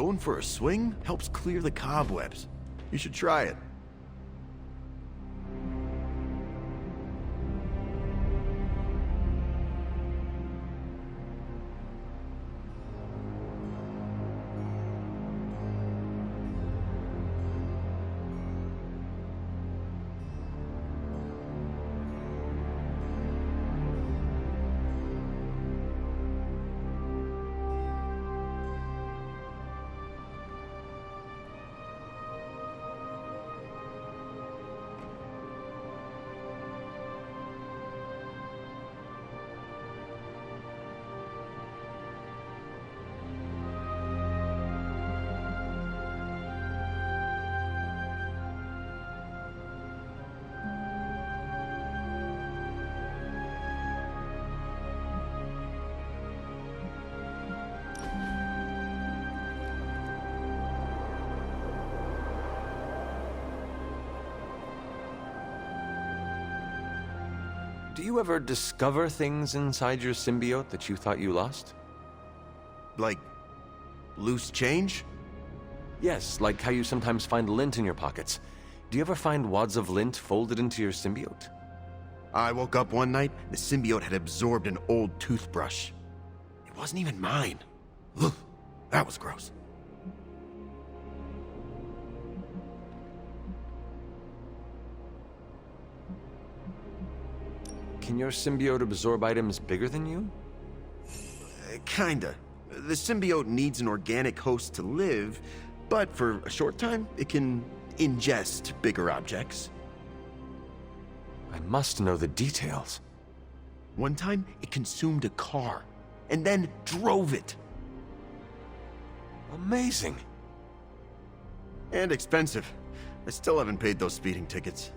going for a swing helps clear the cobwebs. You should try it. Do you ever discover things inside your symbiote that you thought you lost? Like, loose change? Yes, like how you sometimes find lint in your pockets. Do you ever find wads of lint folded into your symbiote? I woke up one night, the symbiote had absorbed an old toothbrush. It wasn't even mine. Ugh, that was gross. Can your symbiote absorb items bigger than you? Kinda. The symbiote needs an organic host to live, but for a short time, it can ingest bigger objects. I must know the details. One time, it consumed a car, and then drove it. Amazing. And expensive. I still haven't paid those speeding tickets.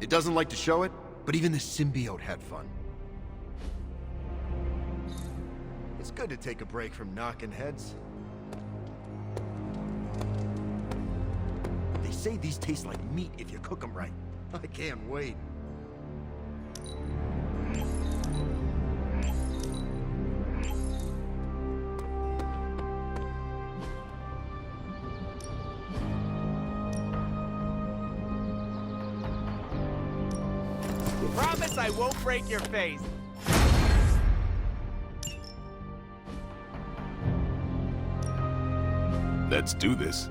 It doesn't like to show it, but even the symbiote had fun. It's good to take a break from knocking heads. They say these taste like meat if you cook them right. I can't wait. Promise I won't break your face. Let's do this.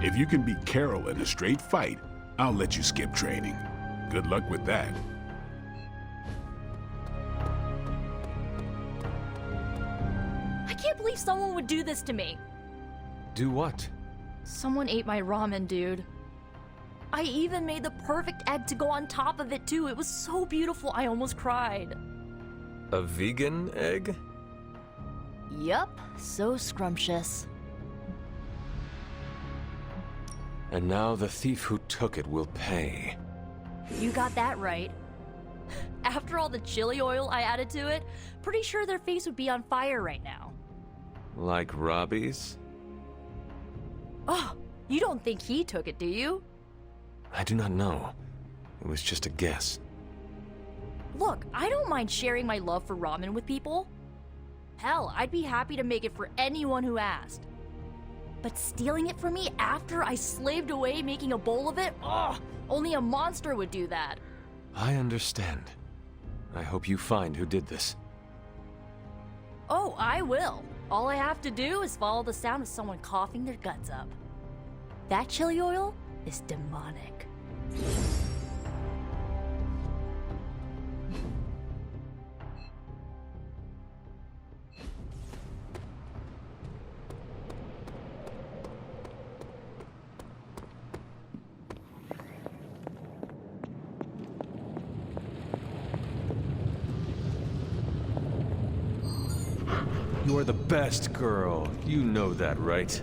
If you can beat Carol in a straight fight, I'll let you skip training. Good luck with that. I can't believe someone would do this to me. Do what? Someone ate my ramen, dude. I even made the perfect egg to go on top of it, too. It was so beautiful, I almost cried. A vegan egg? Yup, so scrumptious. And now the thief who took it will pay. You got that right. After all the chili oil I added to it, pretty sure their face would be on fire right now. Like Robbie's? Oh, you don't think he took it, do you? I do not know. It was just a guess. Look, I don't mind sharing my love for ramen with people. Hell, I'd be happy to make it for anyone who asked. But stealing it from me after I slaved away making a bowl of it? Ugh, only a monster would do that. I understand. I hope you find who did this. Oh, I will. All I have to do is follow the sound of someone coughing their guts up. That chili oil is demonic. You are the best girl. You know that, right?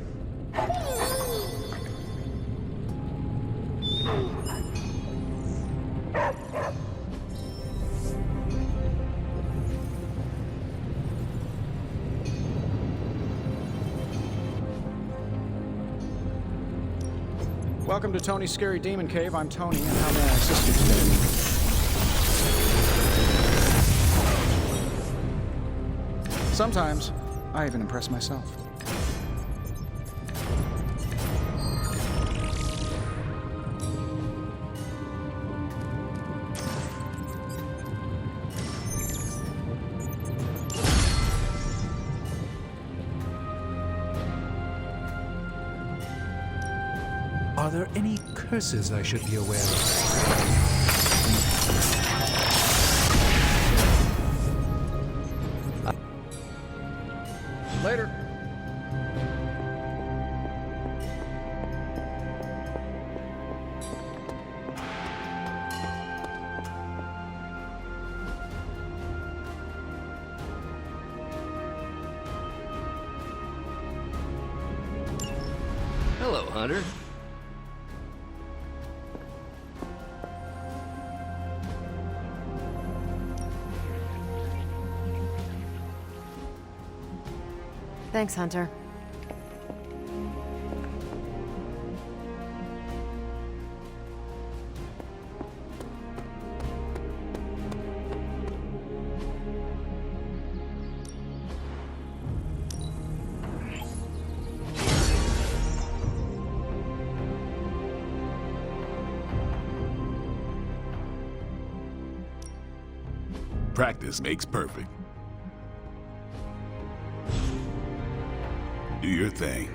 Welcome to Tony's Scary Demon Cave. I'm Tony, and how may I assist you today? Sometimes, I even impress myself. Are there any curses I should be aware of? Later. Hello, Hunter. Thanks, Hunter. Practice makes perfect. Do your thing.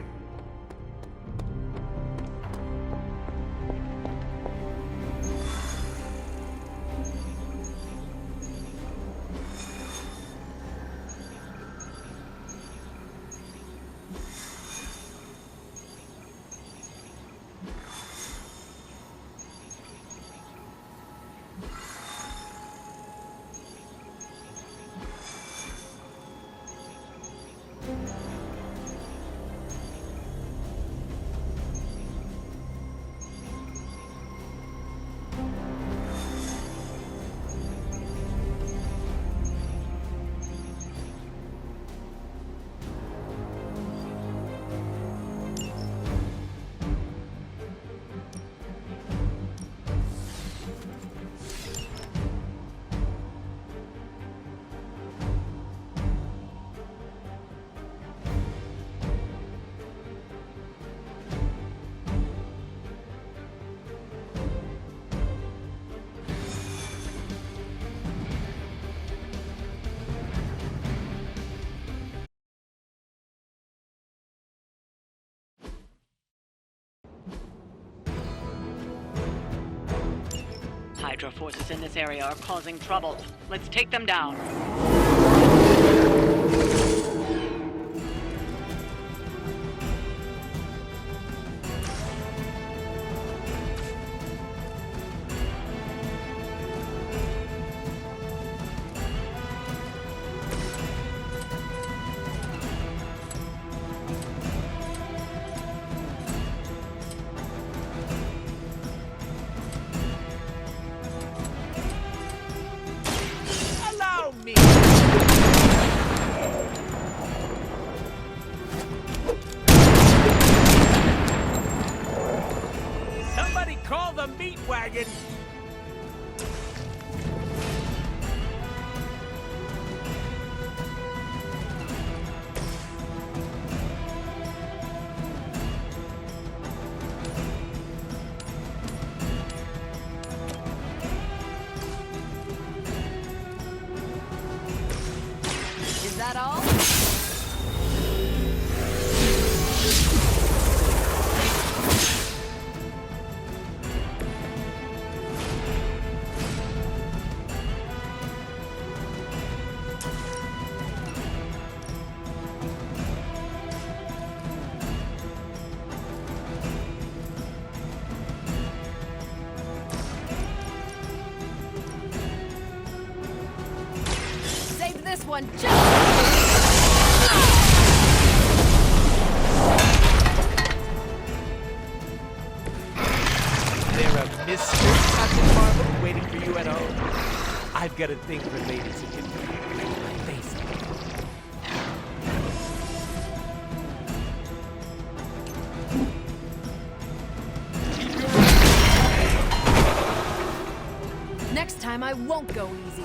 HYDRA forces in this area are causing trouble. Let's take them down. Allow me! Somebody call the meat wagon! Is that all? Save this one just... anything for you at home? I've got a thing for ladies who can make my face. Next time I won't go easy.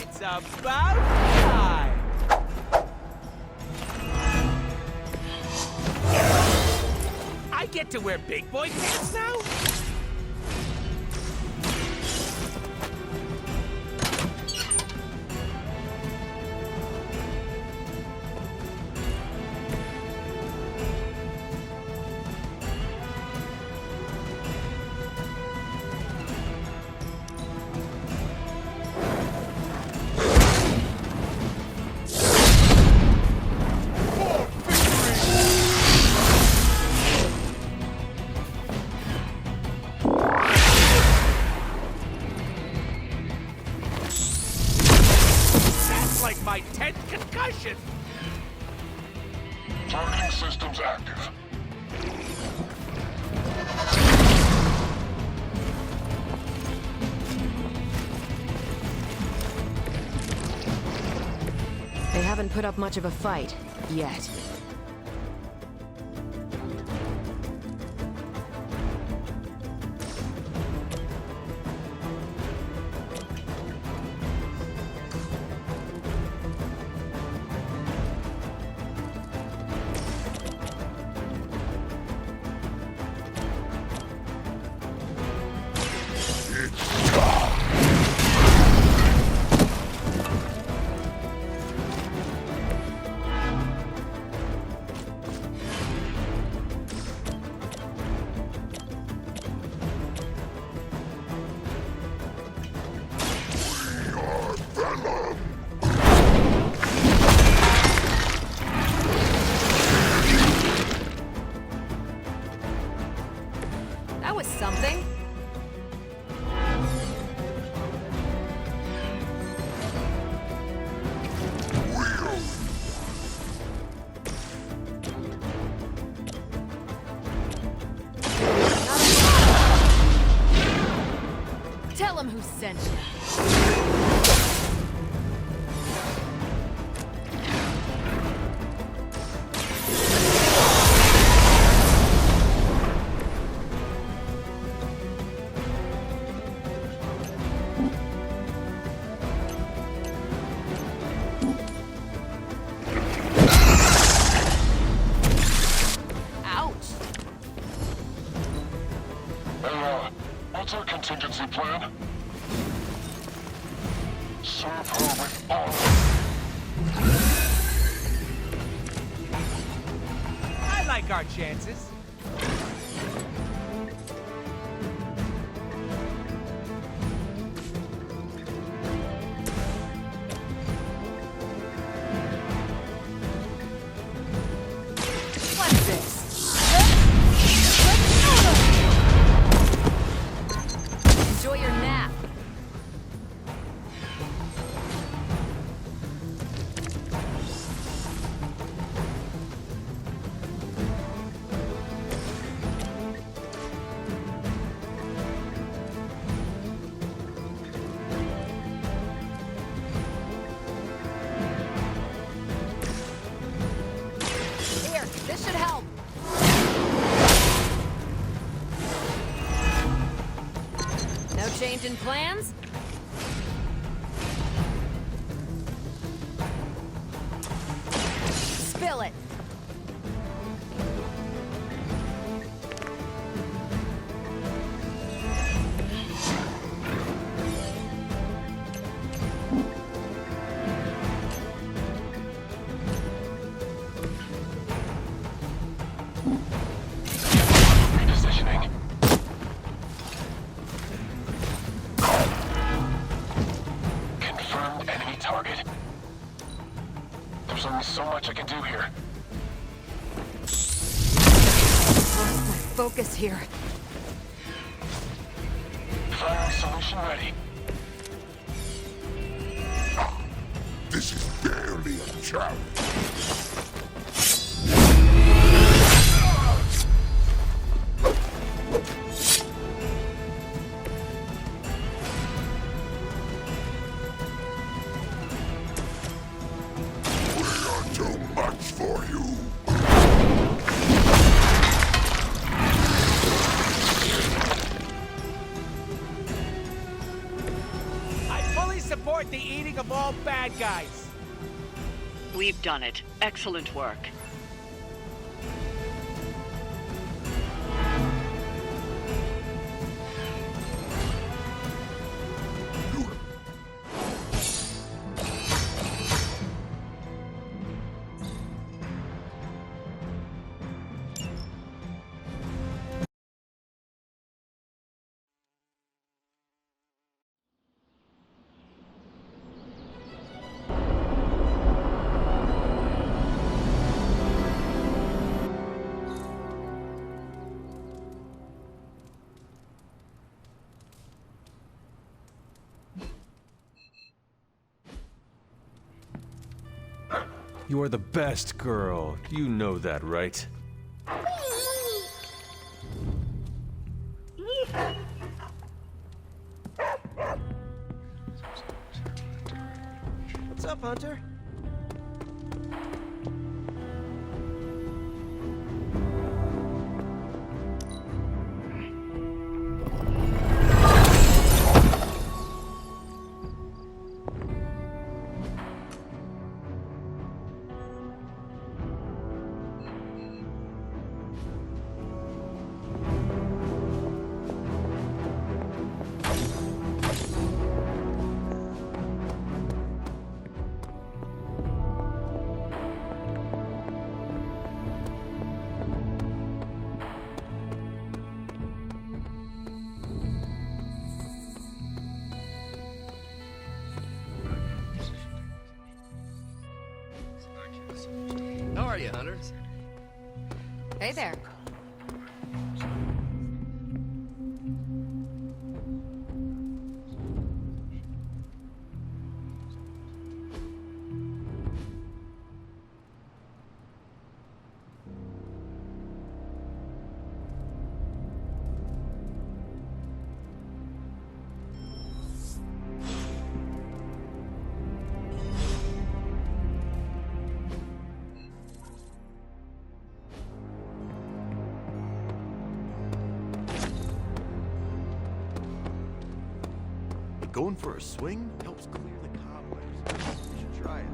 It's about time! I get to wear big boy pants now? Like my 10th concussion! Targeting systems active. They haven't put up much of a fight yet. That was something. Tell him who sent you. What's our contingency plan? Serve her with honor. I like our chances. What's this? Enjoy your nap. Here, this should help. No change in plans? Spill it. Repositioning. Confirmed enemy target. There's only so much I can do here. focus here. Fire solution ready. This is barely a challenge. We are too much for you. I fully support the eating of all bad guys. We've done it. Excellent work. You're the best girl. You know that, right? What's up, Hunter? How are you, Hunter? Hey there. Going for a swing helps clear the cobwebs. You should try it.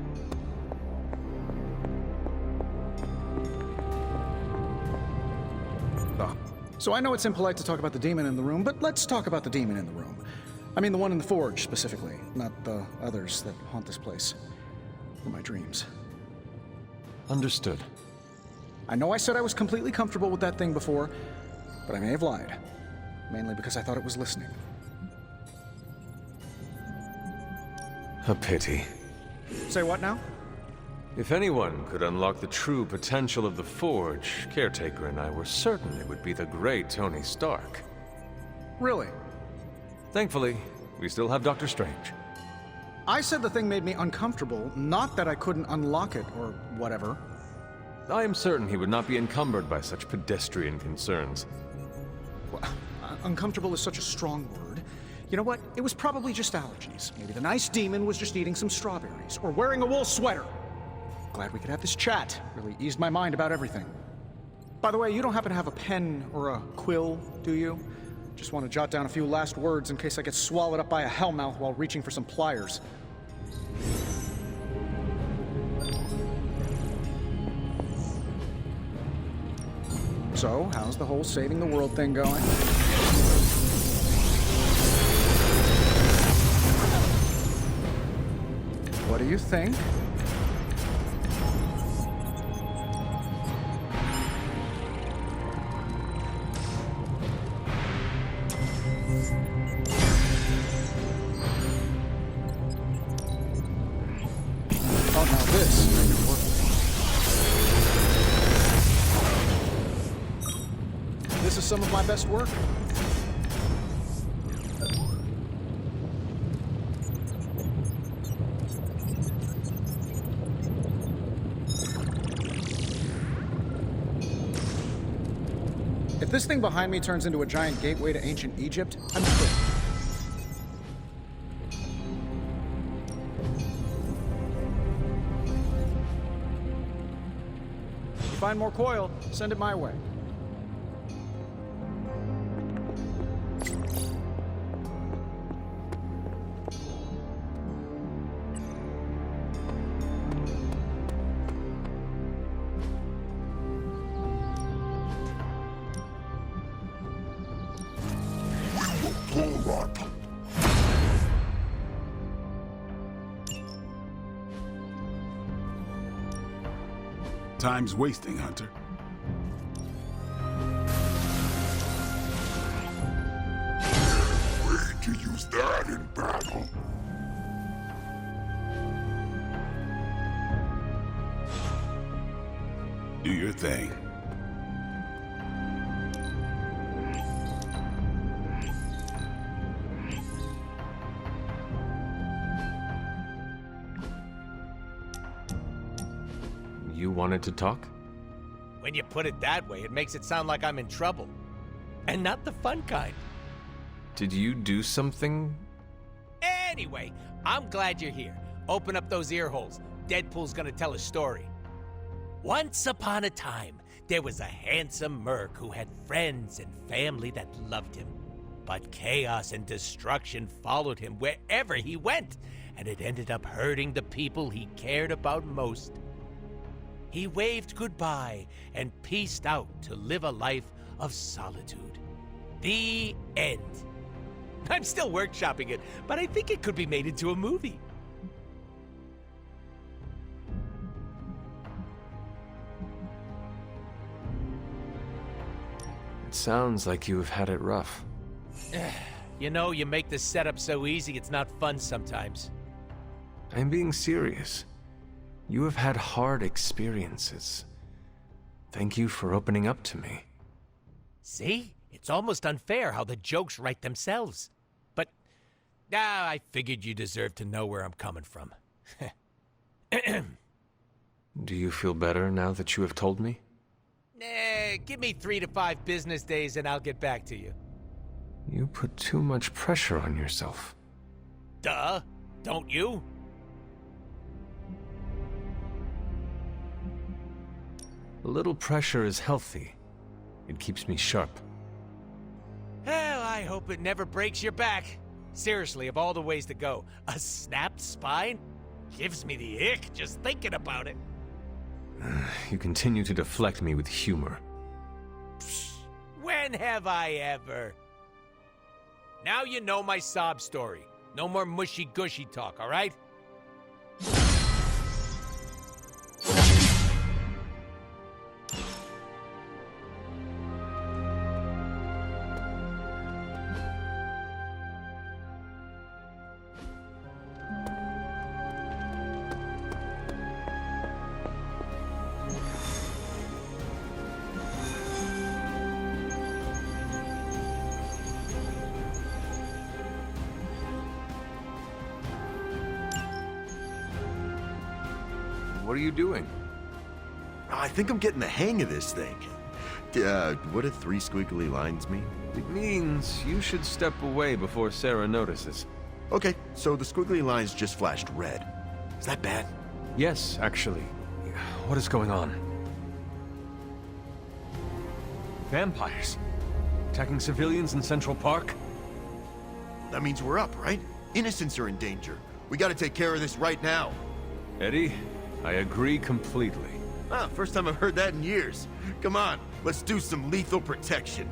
So I know it's impolite to talk about the demon in the room, but let's talk about the demon in the room. I mean the one in the forge, specifically, not the others that haunt this place. Or my dreams. Understood. I know I said I was completely comfortable with that thing before, but I may have lied. Mainly because I thought it was listening. A pity. Say what now? If anyone could unlock the true potential of the Forge, Caretaker and I were certain it would be the great Tony Stark. Really? Thankfully, we still have Doctor Strange. I said the thing made me uncomfortable, not that I couldn't unlock it or whatever. I am certain he would not be encumbered by such pedestrian concerns. Well, uncomfortable is such a strong word. You know what? It was probably just allergies. Maybe the nice demon was just eating some strawberries, or wearing a wool sweater. Glad we could have this chat. Really eased my mind about everything. By the way, you don't happen to have a pen or a quill, do you? Just want to jot down a few last words in case I get swallowed up by a hellmouth while reaching for some pliers. So, how's the whole saving the world thing going? What do you think? Oh, now this I can work with. this is some of my best work. If this thing behind me turns into a giant gateway to ancient Egypt, I'm quit. If you find more coil, send it my way. Time's wasting, Hunter. Way to use that in battle. Do your thing. You wanted to talk? When you put it that way, it makes it sound like I'm in trouble. And not the fun kind. Did you do something? Anyway, I'm glad you're here. Open up those ear holes. Deadpool's gonna tell a story. Once upon a time, there was a handsome merc who had friends and family that loved him. But chaos and destruction followed him wherever he went, and it ended up hurting the people he cared about most. He waved goodbye and peaced out to live a life of solitude. The end. I'm still workshopping it, but I think it could be made into a movie. It sounds like you have had it rough. You know, you make the setup so easy, it's not fun sometimes. I'm being serious. You have had hard experiences. Thank you for opening up to me. See? It's almost unfair how the jokes write themselves. But, I figured you deserved to know where I'm coming from. Do you feel better now that you have told me? Give me 3 to 5 business days and I'll get back to you. You put too much pressure on yourself. Duh, don't you? A little pressure is healthy. It keeps me sharp. Well, I hope it never breaks your back. Seriously, of all the ways to go, a snapped spine gives me the ick just thinking about it. You continue to deflect me with humor. Psh, when have I ever? Now you know my sob story. No more mushy-gushy talk, all right? What are you doing? I think I'm getting the hang of this thing. What do 3 squiggly lines mean? It means you should step away before Sarah notices. Okay, so the squiggly lines just flashed red. Is that bad? Yes, actually. What is going on? Vampires? Attacking civilians in Central Park? That means we're up, right? Innocents are in danger. We gotta take care of this right now. Eddie, I agree completely. Ah, first time I've heard that in years. Come on, let's do some lethal protection.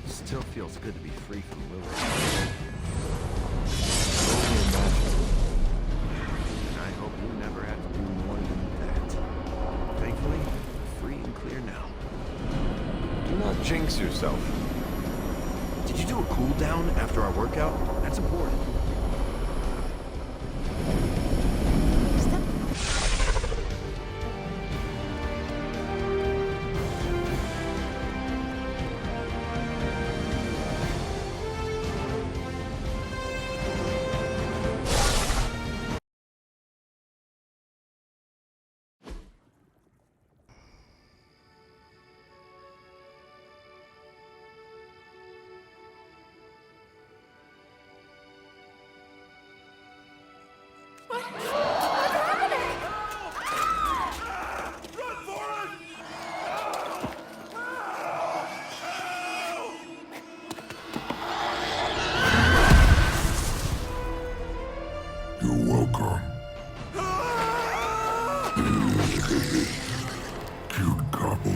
Still feels good to be free from Lily. Only imagine. And I hope you never have to do more than that. Thankfully, Thankfully, free and clear now. Do not jinx yourself. Did you do a cool down after our workout? That's important. You're welcome. Cute couple.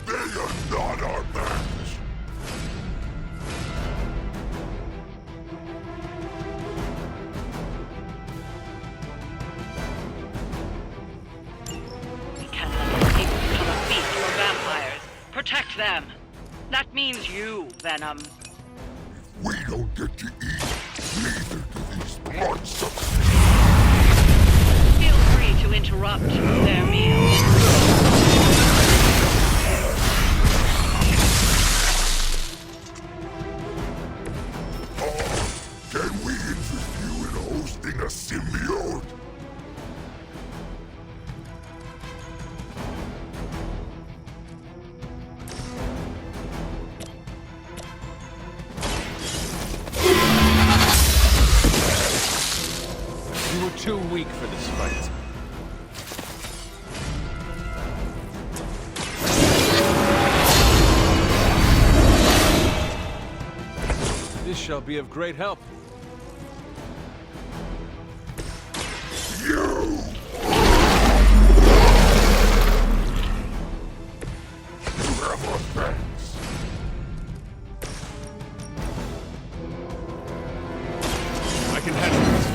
They are not our match. We can't let these people become a feast for vampires. Protect them. That means you, Venom. We don't get to eat. Neither do these bloodsuckers. Feel free to interrupt their meal. Can we interest you in hosting a symbiote? You were too weak for this fight. This shall be of great help. You! You have our thanks. I can handle this.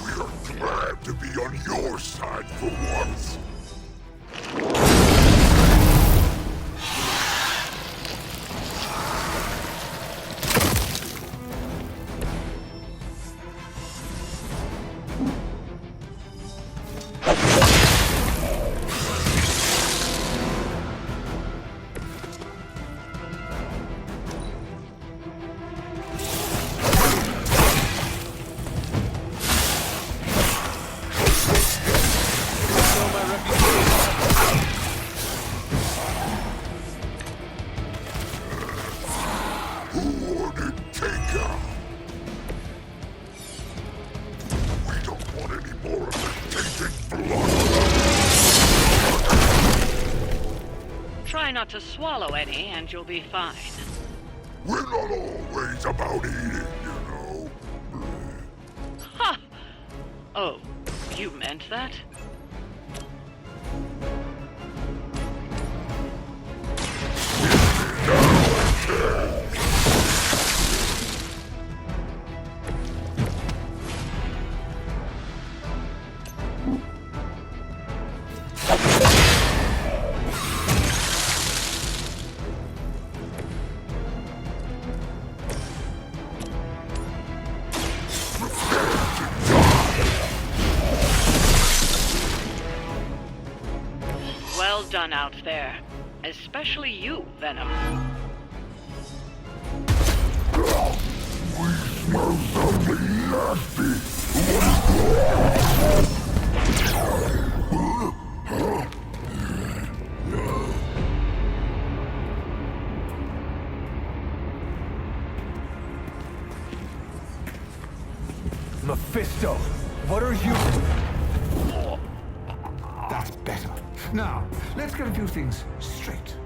We are glad to be on your side for once. Who ordered takeout? We don't want any more of the tainted blood. Try not to swallow any, and you'll be fine. We're not always about eating, you know. Ha! Oh, you meant that? Well done out there. Especially you, Venom. We smell something nasty. Mephisto, what are you... That's better. Now, let's get a few things straight.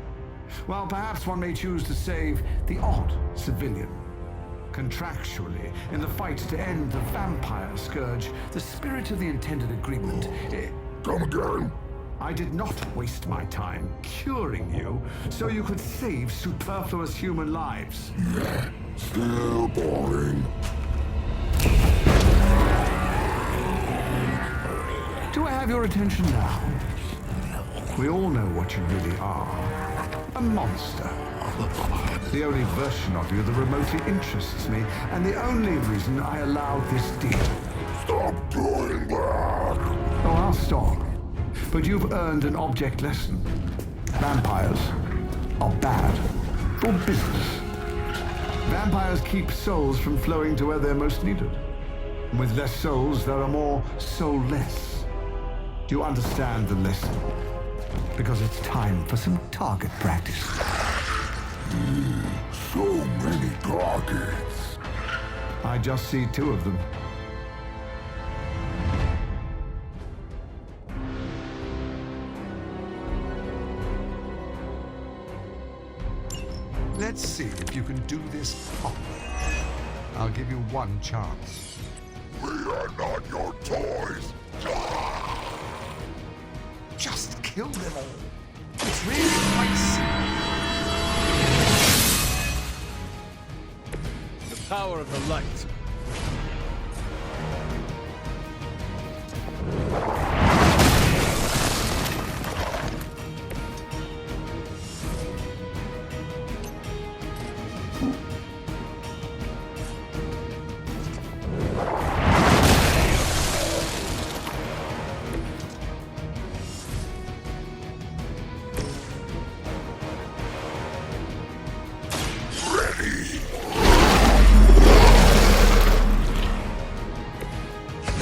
While perhaps one may choose to save the odd civilian, contractually, in the fight to end the vampire scourge, the spirit of the intended agreement... Come again? I did not waste my time curing you so you could save superfluous human lives. Still boring. Do I have your attention now? We all know what you really are. A monster. The only version of you that remotely interests me, and the only reason I allowed this deal. Stop doing that! Oh, I'll stop. But you've earned an object lesson. Vampires are bad for business. Vampires keep souls from flowing to where they're most needed. And with less souls, there are more soulless. Do you understand the lesson? Because it's time for some target practice. So many targets. I just see 2 of them. Let's see if you can do this properly. I'll give you one chance. We are not your toys. Just kill them all. It's really quite simple. The power of the light.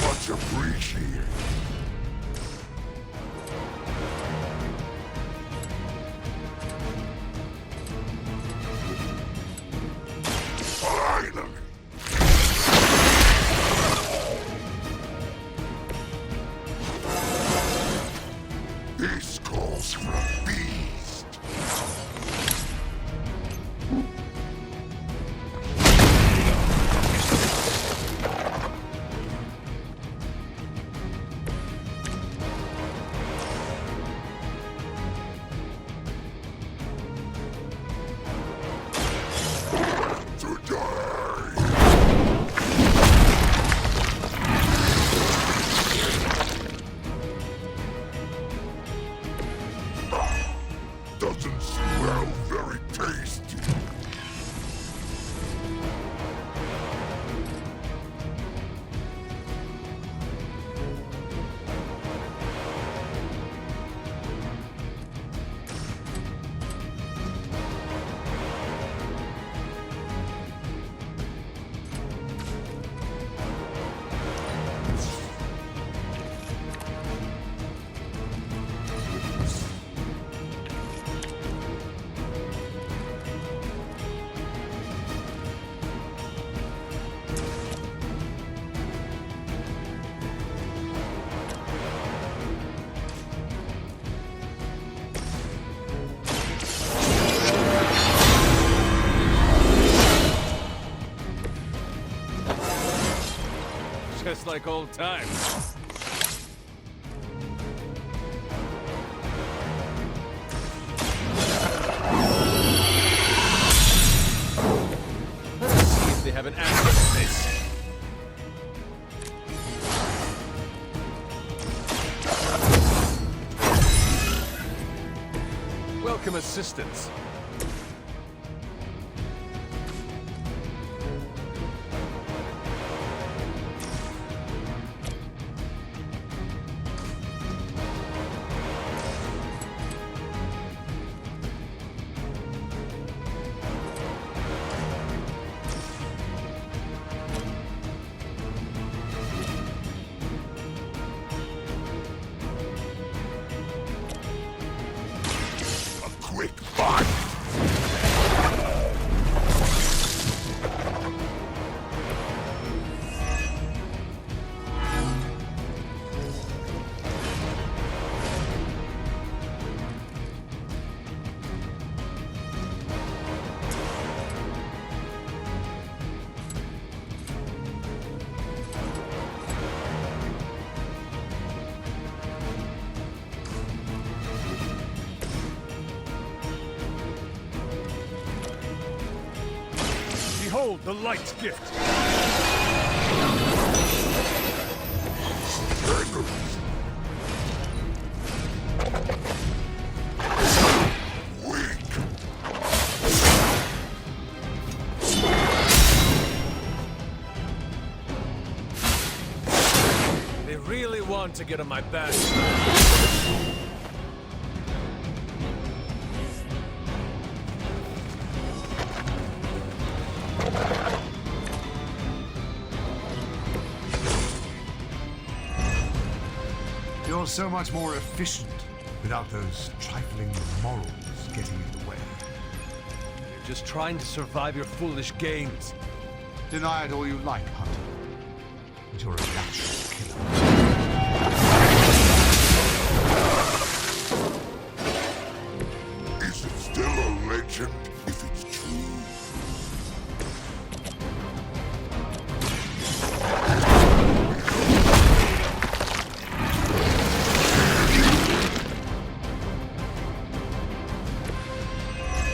Much appreciated. Finally! This calls for a beast. Doesn't smell very tasty. Just like old times. Let's see if they have an answer to this. Welcome assistance. A quick fight. Behold the light's gift! They really want to get on my back. You're so much more efficient without those trifling morals getting in the way. You're just trying to survive your foolish games. Deny it all you like, Hunter. But you're a natural killer. Is it still a legend if it's true?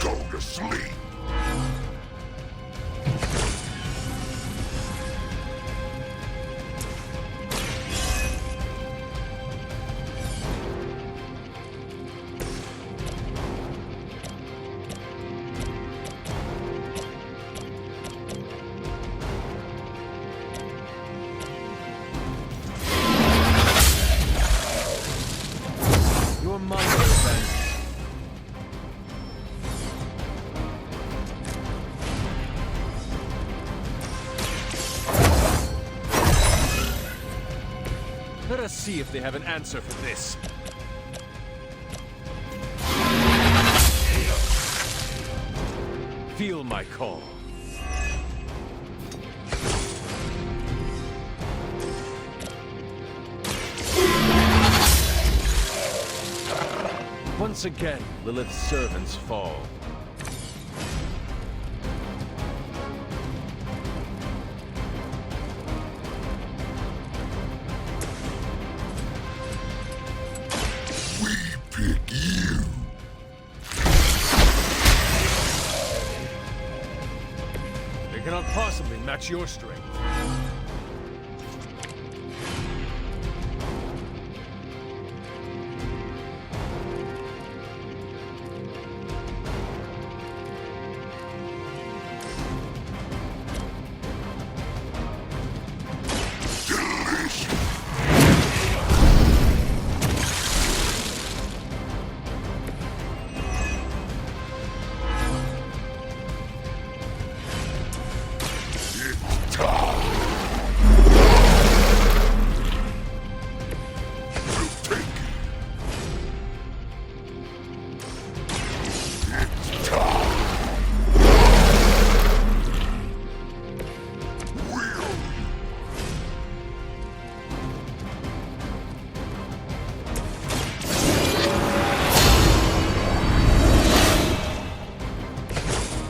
Go to sleep. Your mother, then. Let us see if they have an answer for this. Feel my call. Once again, Lilith's servants fall. We pick you. They cannot possibly match your strength.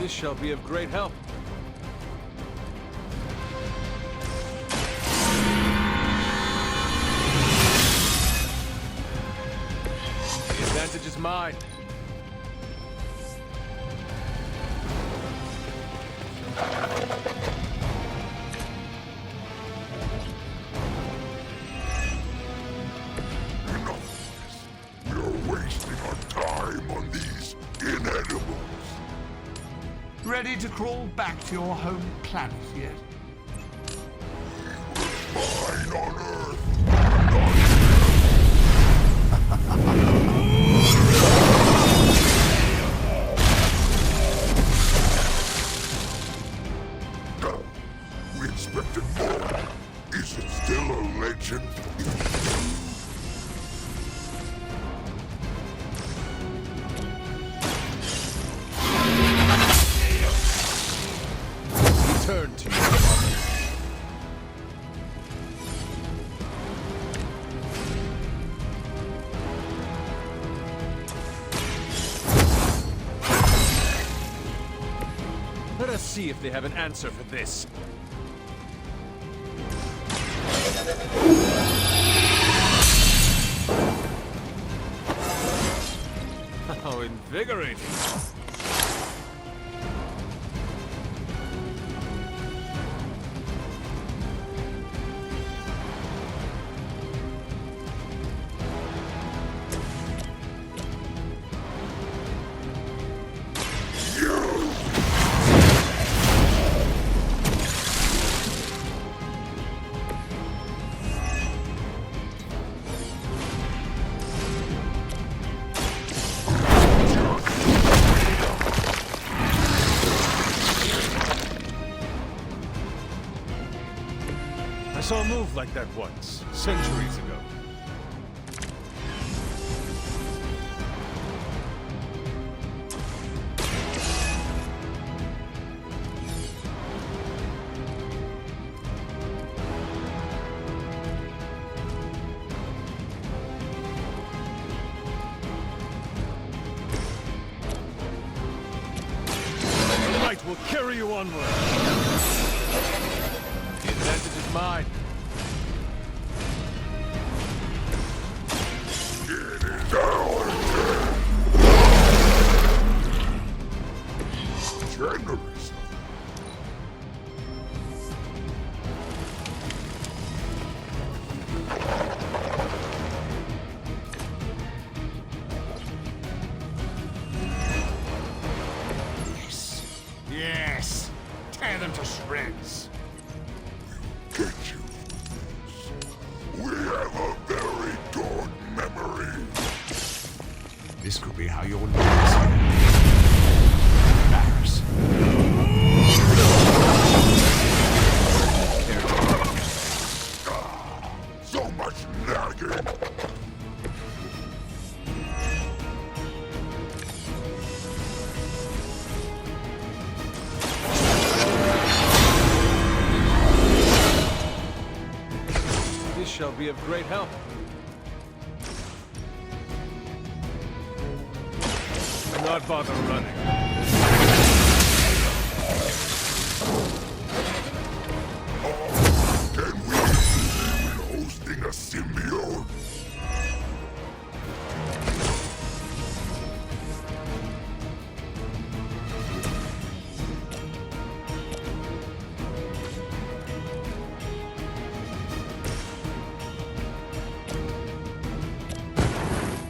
This shall be of great help. The advantage is mine. We're wasting our time on these inedibles. Ready to crawl back to your home planet yet? Mine on Earth. We expected more. Is it still a legend? Return to you. Let us see if they have an answer for this. How invigorating. I saw a move like that once, centuries ago. Will carry you onward. The advantage is mine. Generous. Yes. Tear them to shreds. Get you. We have a very good memory. This could be how your lives matters. So much nagging. This shall be of great help. Do not bother running. Can we be hosting a symbiote?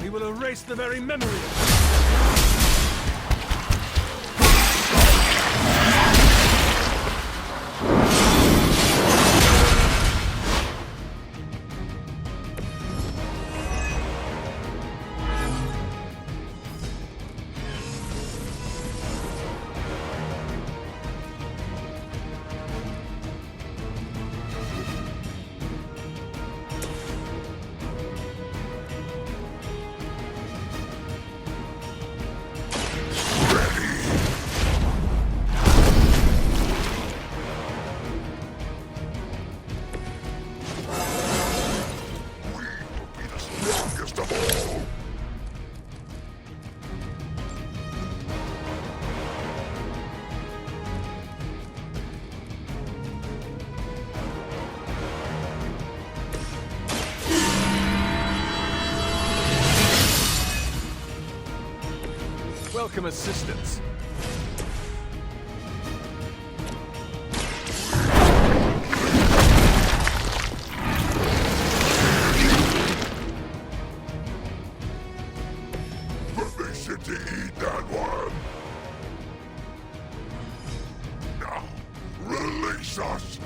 We will erase the very memory. Welcome assistance. Permission to eat that one. Now, release us.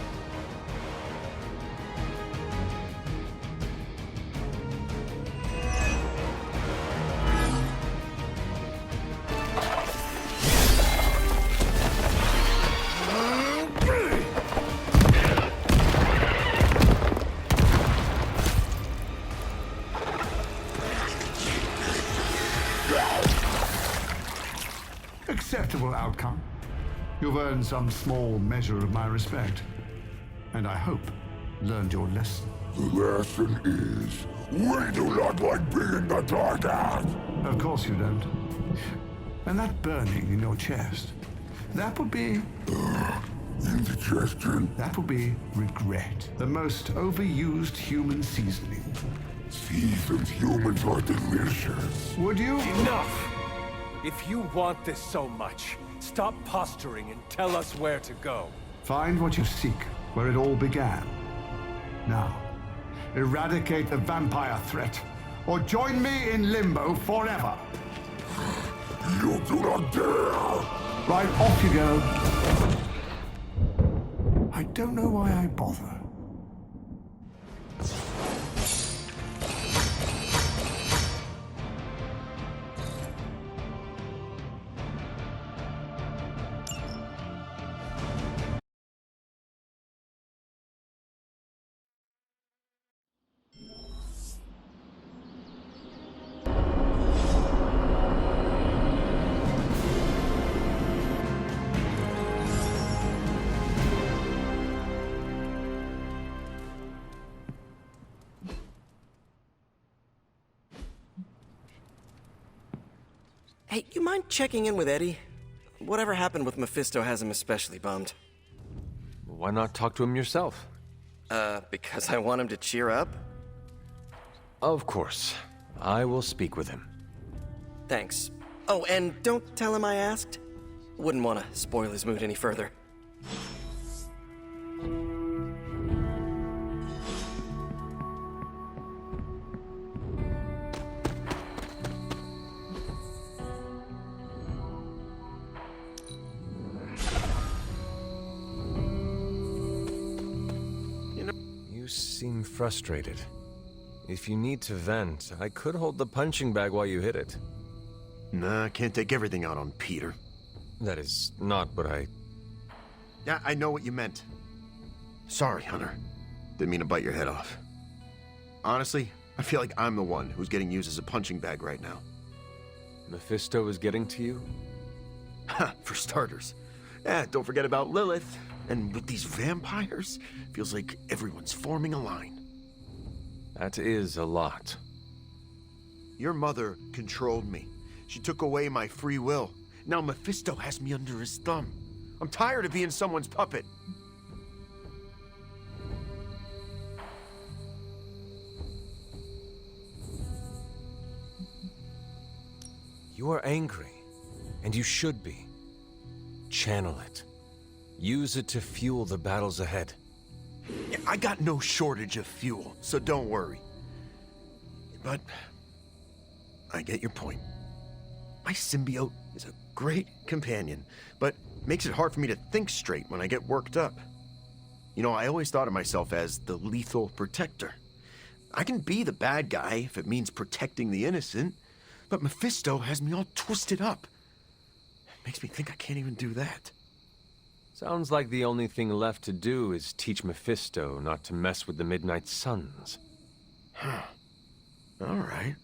Acceptable outcome. You've earned some small measure of my respect. And I hope learned your lesson. The lesson is, we do not like being the target. Of course you don't. And that burning in your chest, that would be... indigestion. That would be regret. The most overused human seasoning. Seasoned humans are delicious. Would you? Enough! If you want this so much, stop posturing and tell us where to go. Find what you seek, where it all began. Now, eradicate the vampire threat, or join me in Limbo forever. You do not dare! Right, off you go. I don't know why I bother. Hey, you mind checking in with Eddie? Whatever happened with Mephisto has him especially bummed. Why not talk to him yourself? Because I want him to cheer up? Of course. I will speak with him. Thanks. Oh, and don't tell him I asked. Wouldn't want to spoil his mood any further. You seem frustrated. If you need to vent, I could hold the punching bag while you hit it. Nah, can't take everything out on Peter. That is not what I... Yeah, I know what you meant. Sorry, Hunter. Didn't mean to bite your head off. Honestly, I feel like I'm the one who's getting used as a punching bag right now. Mephisto is getting to you? Ha, for starters. Yeah, don't forget about Lilith. And with these vampires, feels like everyone's forming a line. That is a lot. Your mother controlled me. She took away my free will. Now Mephisto has me under his thumb. I'm tired of being someone's puppet. You are angry, and you should be. Channel it. Use it to fuel the battles ahead. Yeah, I got no shortage of fuel, so don't worry. But I get your point. My symbiote is a great companion, but makes it hard for me to think straight when I get worked up. You know, I always thought of myself as the lethal protector. I can be the bad guy if it means protecting the innocent, but Mephisto has me all twisted up. It makes me think I can't even do that. Sounds like the only thing left to do is teach Mephisto not to mess with the Midnight Suns. Huh. All right.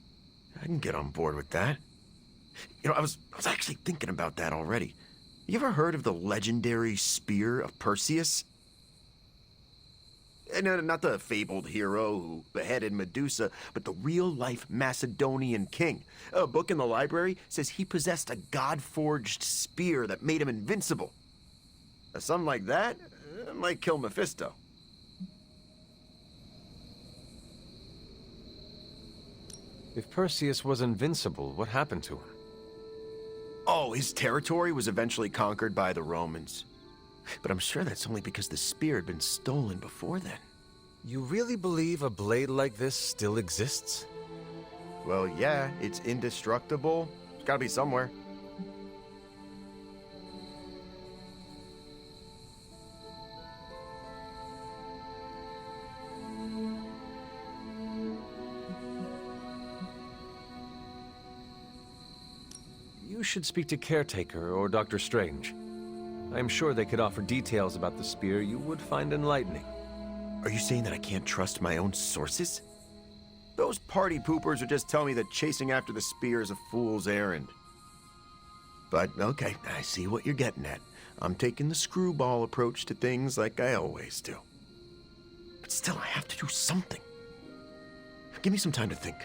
I can get on board with that. You know, I was actually thinking about that already. You ever heard of the legendary spear of Perseus? No, not the fabled hero who beheaded Medusa, but the real-life Macedonian king. A book in the library says he possessed a god-forged spear that made him invincible. Something like that might kill Mephisto. If Perseus was invincible, what happened to him? Oh, his territory was eventually conquered by the Romans. But I'm sure that's only because the spear had been stolen before then. You really believe a blade like this still exists? Well, yeah, it's indestructible. It's gotta be somewhere. You should speak to Caretaker or Dr. Strange. I am sure they could offer details about the spear you would find enlightening. Are you saying that I can't trust my own sources? Those party poopers would just tell me that chasing after the spear is a fool's errand. But, okay, I see what you're getting at. I'm taking the screwball approach to things like I always do. But still, I have to do something. Give me some time to think.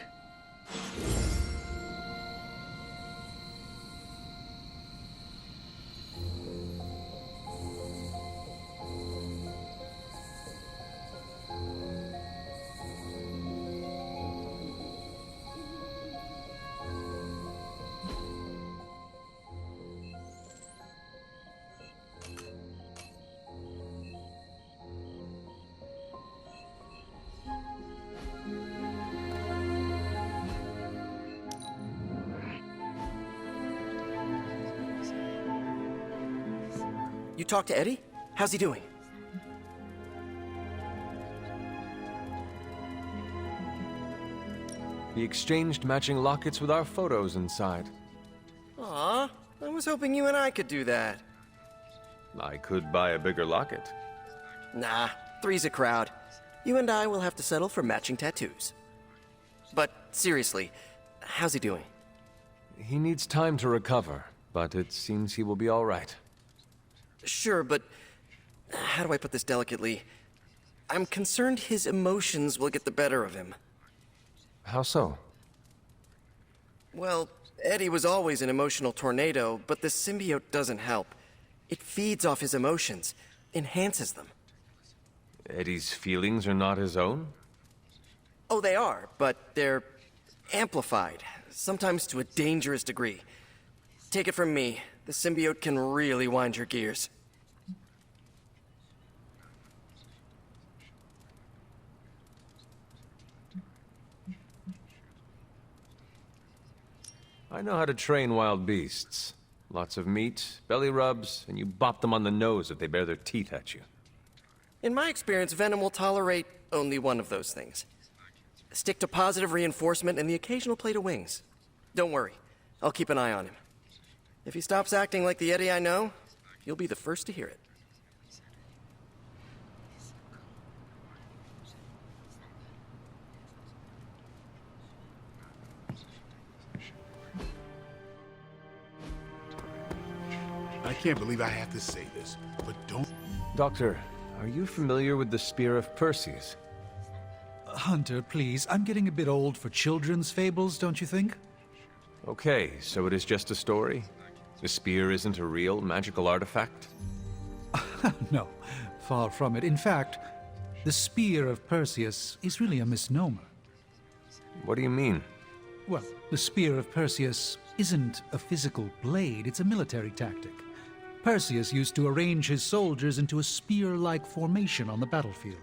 You talked to Eddie? How's he doing? He exchanged matching lockets with our photos inside. Aw, I was hoping you and I could do that. I could buy a bigger locket. Nah, three's a crowd. You and I will have to settle for matching tattoos. But seriously, how's he doing? He needs time to recover, but it seems he will be all right. Sure, but how do I put this delicately? I'm concerned his emotions will get the better of him. How so? Well, Eddie was always an emotional tornado, but the symbiote doesn't help. It feeds off his emotions, enhances them. Eddie's feelings are not his own? Oh, they are, but they're amplified, sometimes to a dangerous degree. Take it from me, the symbiote can really wind your gears. I know how to train wild beasts. Lots of meat, belly rubs, and you bop them on the nose if they bare their teeth at you. In my experience, Venom will tolerate only one of those things. Stick to positive reinforcement and the occasional plate of wings. Don't worry, I'll keep an eye on him. If he stops acting like the Eddie I know, you'll be the first to hear it. I can't believe I have to say this, but don't... Doctor, are you familiar with the Spear of Perseus? Hunter, please. I'm getting a bit old for children's fables, don't you think? Okay, so it is just a story? The spear isn't a real magical artifact? No, far from it. In fact, the Spear of Perseus is really a misnomer. What do you mean? Well, the Spear of Perseus isn't a physical blade, it's a military tactic. Perseus used to arrange his soldiers into a spear-like formation on the battlefield.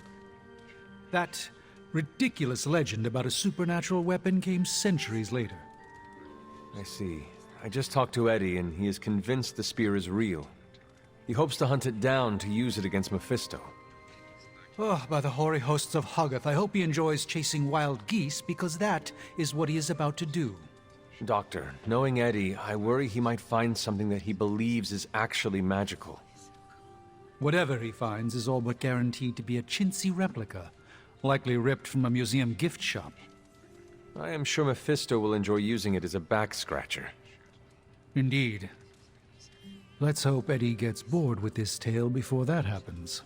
That ridiculous legend about a supernatural weapon came centuries later. I see. I just talked to Eddie, and he is convinced the spear is real. He hopes to hunt it down to use it against Mephisto. Oh, by the hoary hosts of Hoggoth, I hope he enjoys chasing wild geese, because that is what he is about to do. Doctor, knowing Eddie, I worry he might find something that he believes is actually magical. Whatever he finds is all but guaranteed to be a chintzy replica, likely ripped from a museum gift shop. I am sure Mephisto will enjoy using it as a back-scratcher. Indeed. Let's hope Eddie gets bored with this tale before that happens.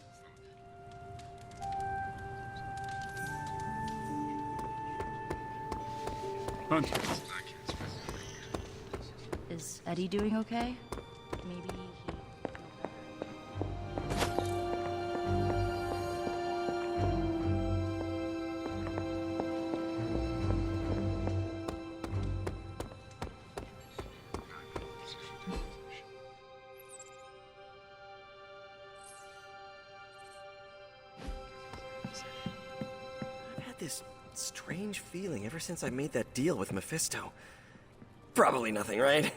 Hunter. Is Eddie doing okay? Maybe he... I've had this strange feeling ever since I made that deal with Mephisto. Probably nothing, right?